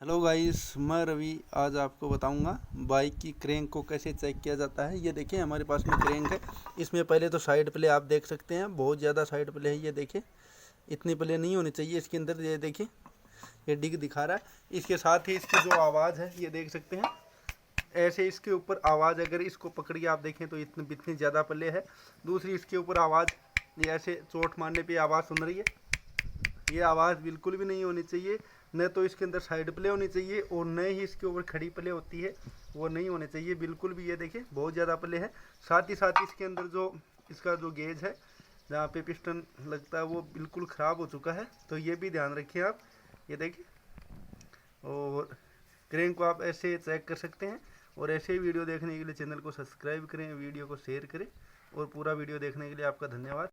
Hello guys, मैं रवि। आज आपको बताऊंगा बाइक की क्रैंक को कैसे चेक किया जाता है। ये देखिए हमारे पास में क्रैंक है। इसमें पहले तो साइड प्ले आप देख सकते हैं, बहुत ज़्यादा साइड प्ले है। ये देखिए इतनी प्ले नहीं होनी चाहिए इसके अंदर। ये देखिए ये डिग दिखा रहा है। इसके साथ ही इसकी जो आवाज़ है ये देख सकते हैं। ऐसे इसके ऊपर आवाज़ अगर इसको पकड़िए आप देखें तो इतनी ज़्यादा प्ले है। दूसरी इसके ऊपर आवाज़, ये ऐसे चोट मारने पर आवाज़ सुन रही है। ये आवाज़ बिल्कुल भी नहीं होनी चाहिए। न तो इसके अंदर साइड प्ले होनी चाहिए और न ही इसके ऊपर खड़ी प्ले होती है, वो नहीं होने चाहिए बिल्कुल भी। ये देखिए बहुत ज़्यादा प्ले है। साथ ही साथ इसके अंदर जो इसका जो गेज है, जहाँ पे पिस्टन लगता है, वो बिल्कुल ख़राब हो चुका है। तो ये भी ध्यान रखिए आप। ये देखिए, और क्रैंक को आप ऐसे चेक कर सकते हैं। और ऐसे ही वीडियो देखने के लिए चैनल को सब्सक्राइब करें, वीडियो को शेयर करें। और पूरा वीडियो देखने के लिए आपका धन्यवाद।